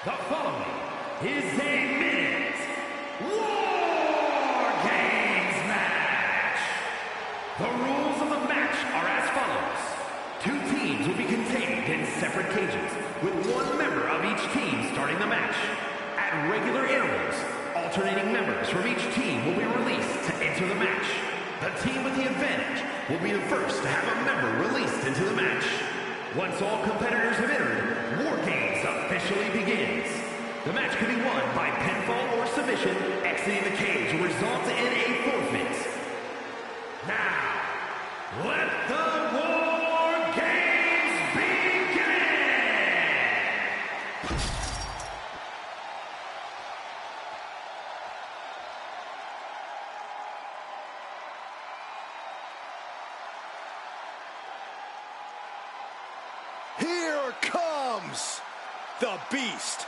The following is a Minute War Games match. The rules of the match are as follows. Two teams will be contained in separate cages, with one member of each team starting the match. At regular intervals, alternating members from each team will be released to enter the match. The team with the advantage will be the first to have a member released into the match. Once all competitors have entered, War Games officially begins. The match can be won by pinfall or submission. Exiting the cage will result in a forfeit. Now, let the War Games begin! Here comes the Beast.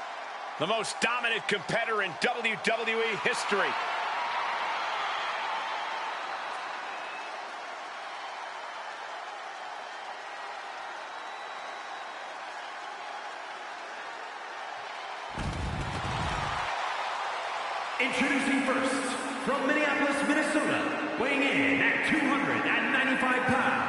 The most dominant competitor in WWE history. Introducing first, from Minneapolis, Minnesota, weighing in at 295 pounds,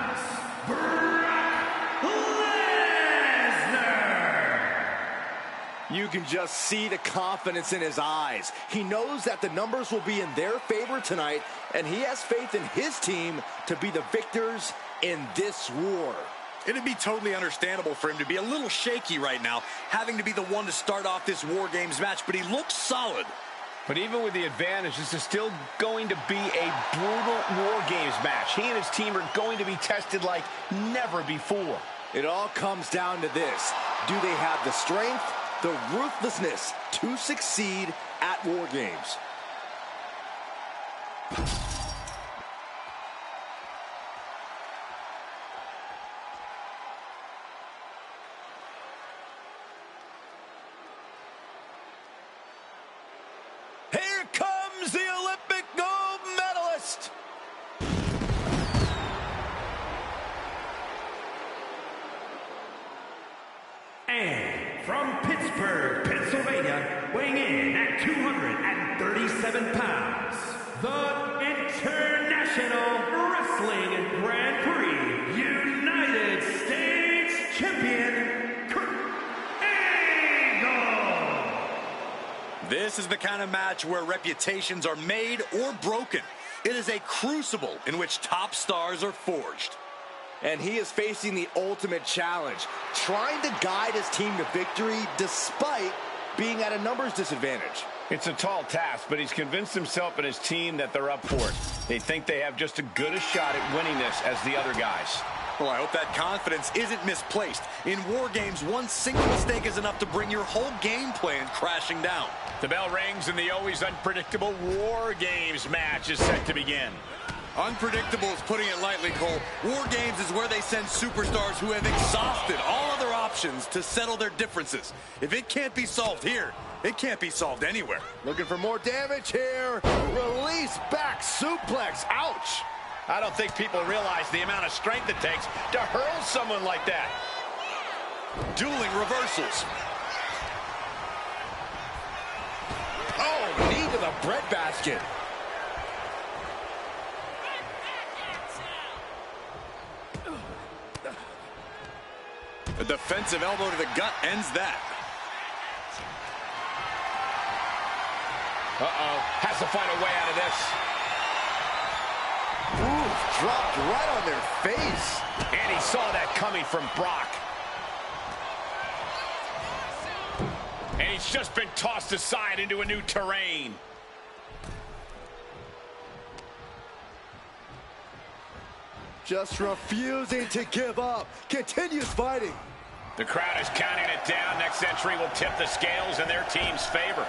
You can just see the confidence in his eyes. He knows that the numbers will be in their favor tonight, and he has faith in his team to be the victors in this war. It'd be totally understandable for him to be a little shaky right now, having to be the one to start off this War Games match, but he looks solid. But even with the advantage, this is still going to be a brutal War Games match. He and his team are going to be tested like never before. It all comes down to this. Do they have the strength, the ruthlessness to succeed at War Games? Here comes the Olympic gold medalist. And from Pittsburgh, Pennsylvania, weighing in at 237 pounds, the International Wrestling Grand Prix United States Champion, Kurt Angle. This is the kind of match where reputations are made or broken. It is a crucible in which top stars are forged. And he is facing the ultimate challenge, trying to guide his team to victory despite being at a numbers disadvantage. It's a tall task, but he's convinced himself and his team that they're up for it. They think they have just as good a shot at winning this as the other guys. Well, I hope that confidence isn't misplaced. In War Games, one single mistake is enough to bring your whole game plan crashing down. The bell rings and the always unpredictable War Games match is set to begin. Unpredictable is putting it lightly, Cole. War Games is where they send superstars who have exhausted all other options to settle their differences. If it can't be solved here, it can't be solved anywhere. Looking for more damage here. Release back suplex. Ouch. I don't think people realize the amount of strength it takes to hurl someone like that. Dueling reversals. Oh, knee to the breadbasket. A defensive elbow to the gut ends that. Uh-oh, has to find a way out of this. Ooh, dropped right on their face. And he saw that coming from Brock. And he's just been tossed aside into a new terrain. Just refusing to give up. Continues fighting. The crowd is counting it down. Next entry will tip the scales in their team's favor.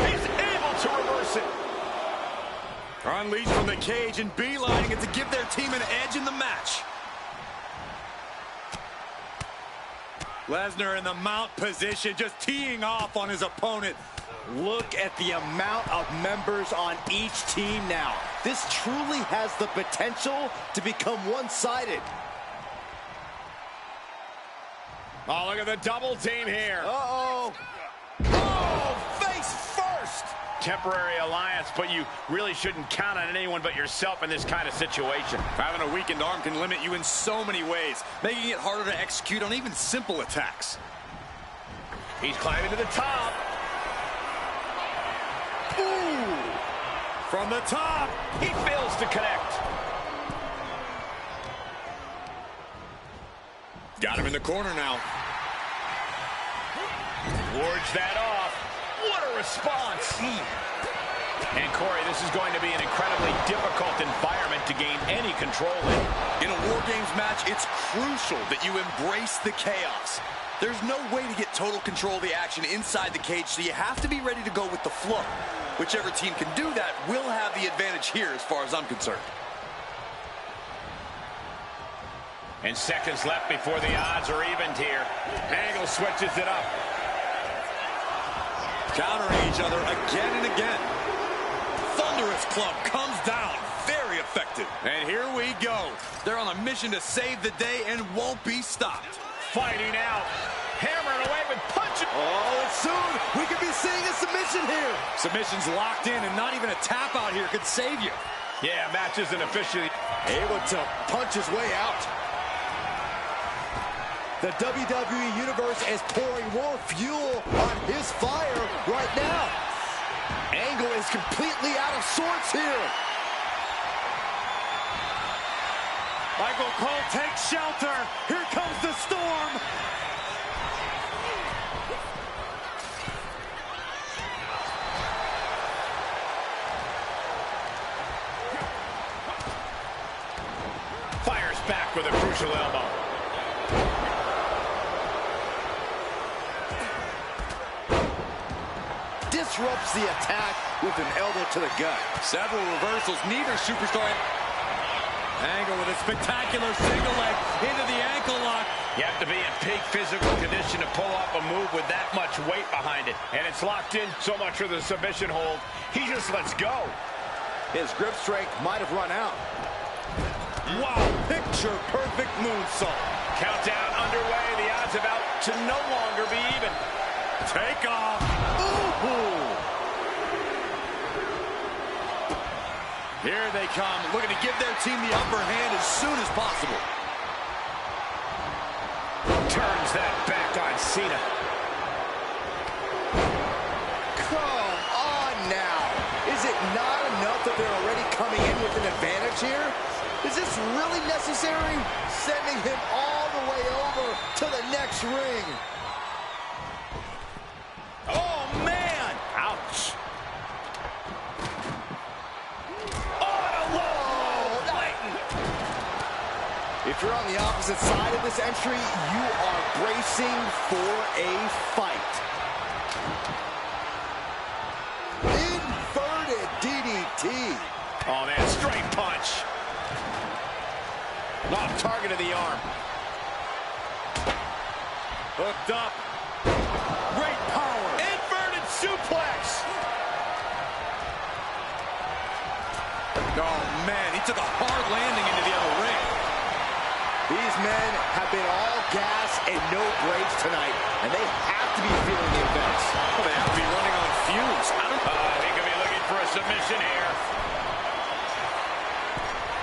He's able to reverse it. Unleashed from the cage and beelining it to give their team an edge in the match. Lesnar in the mount position, just teeing off on his opponent. Look at the amount of members on each team now. This truly has the potential to become one-sided. Oh, look at the double team here. Uh-oh. Oh, face first. Temporary alliance, but you really shouldn't count on anyone but yourself in this kind of situation. Having a weakened arm can limit you in so many ways, making it harder to execute on even simple attacks. He's climbing to the top. Ooh! From the top! He fails to connect. Got him in the corner now. Wards that off. What a response. And Corey, this is going to be an incredibly difficult environment to gain any control in. In a War Games match, it's crucial that you embrace the chaos. There's no way to get total control of the action inside the cage, so you have to be ready to go with the flow. Whichever team can do that will have the advantage here as far as I'm concerned. And seconds left before the odds are evened here. Angle switches it up. Countering each other again and again. Thunderous club comes down. Very effective. And here we go. They're on a mission to save the day and won't be stopped. Fighting out. Hammering away with punches. Oh, and soon we could be seeing a submission here. Submission's locked in, and not even a tap out here could save you. Yeah, match isn't officially able to punch his way out. The WWE Universe is pouring more fuel on his fire right now. Angle is completely out of sorts here. Michael Cole takes shelter. Here comes the storm. fires back with a crucial elbow. Disrupts the attack with an elbow to the gut. Several reversals, neither superstar. Angle with a spectacular single leg into the ankle lock. You have to be in peak physical condition to pull off a move with that much weight behind it. And it's locked in so much for the submission hold. He just lets go. His grip strength might have run out. Wow, picture perfect moonsault. Countdown underway. The odds about to no longer be even. Take off. Ooh. Here they come, looking to give their team the upper hand as soon as possible. Turns that back on Cena. Come on now. Is it not enough that they're already coming in with an advantage here? Is this really necessary? Sending him all the way over to the next ring. Oh, man! Ouch. If you're on the opposite side of this entry, you are bracing for a fight. Inverted DDT. Oh, man, straight punch. Off target of the arm. Hooked up. Great power. Inverted suplex. Oh, man, he took a hard landing into the other ring. These men have been all gas and no brakes tonight, and they have to be feeling the effects. Well, they have to be running on fumes. He could be looking for a submission here.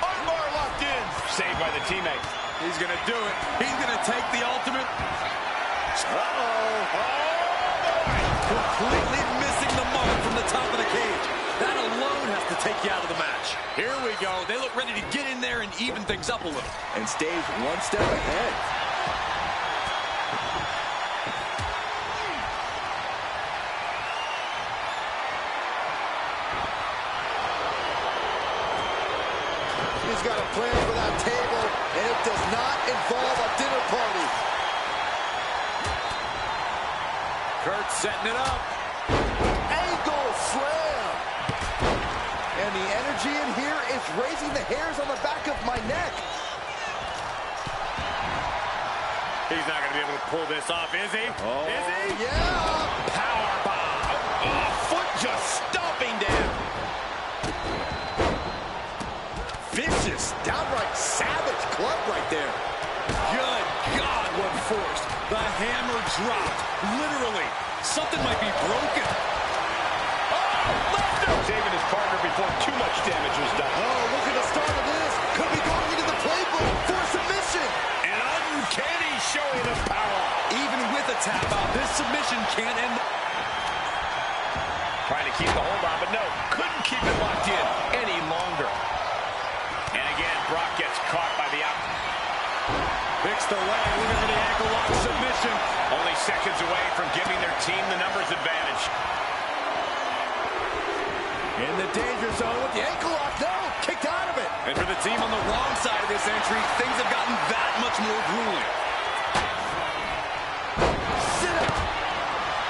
Armbar locked in. Saved by the teammate. He's going to do it. He's going to take the ultimate. Uh-oh. Completely missing the mark from the top of the cage. That alone has to take you out of the match. Here we go. They look ready to get in there and even things up a little. And stays one step ahead. He's got a plan for that table, and it does not involve a dinner party. Kurt setting it up. Ankle slam. And the energy in here is raising the hairs on the back of my neck. He's not going to be able to pull this off, is he? Oh, is he? Yeah. Power bomb. Oh, foot just stomping down. Vicious, downright savage club right there. Good God, what force. The hammer dropped. Literally. Something might be broken. Saving his partner before too much damage was done. Oh, look at the start of this. Could be going into the playbook for submission. An uncanny showing of power. Even with a tap out, this submission can't end. Trying to keep the hold on, but no, couldn't keep it locked in any longer. And again, Brock gets caught by the out. Picks the leg, looking for the ankle lock submission. Only seconds away from giving their team the numbers advantage. In the danger zone with the ankle lock. No, kicked out of it. And for the team on the wrong side of this entry, things have gotten that much more grueling. Sit up.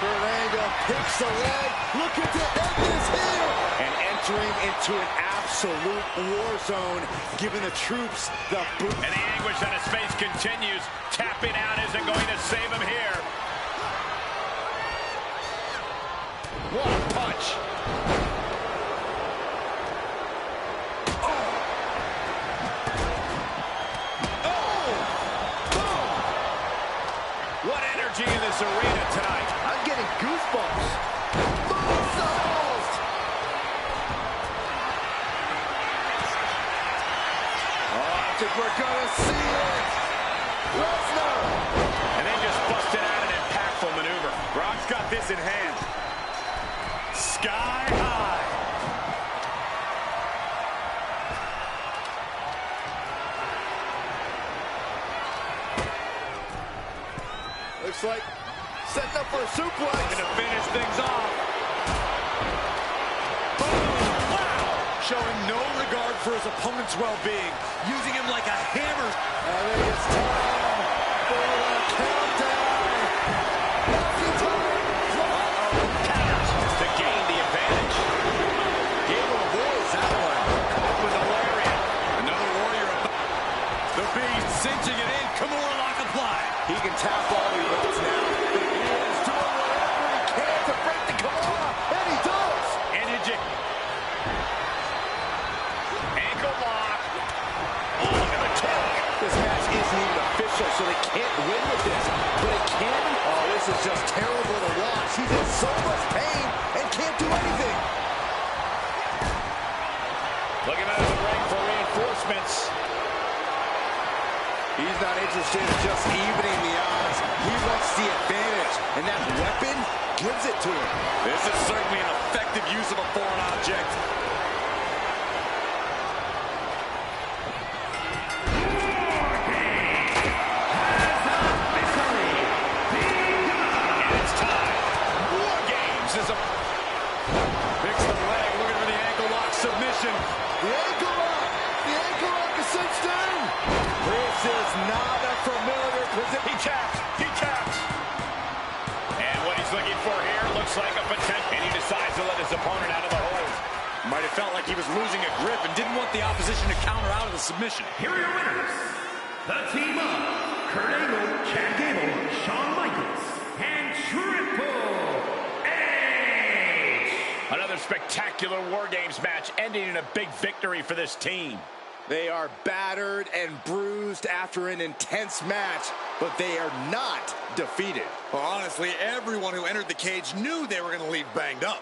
Kurt Angle picks the leg. Looking to end this here. And entering into an absolute war zone, giving the troops the boot. And the anguish on his face continues. Tapping out isn't going to save him here. What a punch. What energy in this arena tonight. I'm getting goosebumps. Moonsault! Oh, I think we're going to see it. Lesnar! And they just busted out an impactful maneuver. Brock's got this in hand. Sky high. Looks like setting up for a suplex. Going to finish things off. Boom! Wow! Showing no regard for his opponent's well-being. Using him like a hammer. I think it's time for the countdown. Nothing time. Counters to gain the advantage. Able to avoid that one. Up with the lariat. Another warrior. The Beast cinching it in. Kimura lock applied. He can tap all he wants now. He is doing whatever he can to break the Kimura, and he does. And ankle lock. Oh, look at the torque. This match isn't even official, so they can't win with this. But it can. Oh, this is just terrible to watch. He's in so much pain and can't do anything. Looking out of the ring for reinforcements. He's not interested in just evening the odds. He wants the advantage, and that weapon gives it to him. This is certainly an effective use of a foreign object. And it's time. War Games is a... Picks the leg, looking for the ankle lock submission. The ankle lock! The ankle lock is cinched in! This is not a familiar position. He taps. And what he's looking for here looks like a potential. And he decides to let his opponent out of the hold. Might have felt like he was losing a grip and didn't want the opposition to counter out of the submission. Here are your winners. The team of Kurt Angle, Chad Gable, Shawn Michaels, and Triple H. Another spectacular War Games match ending in a big victory for this team. They are battered and bruised after an intense match, but they are not defeated. Well, honestly, everyone who entered the cage knew they were going to leave banged up.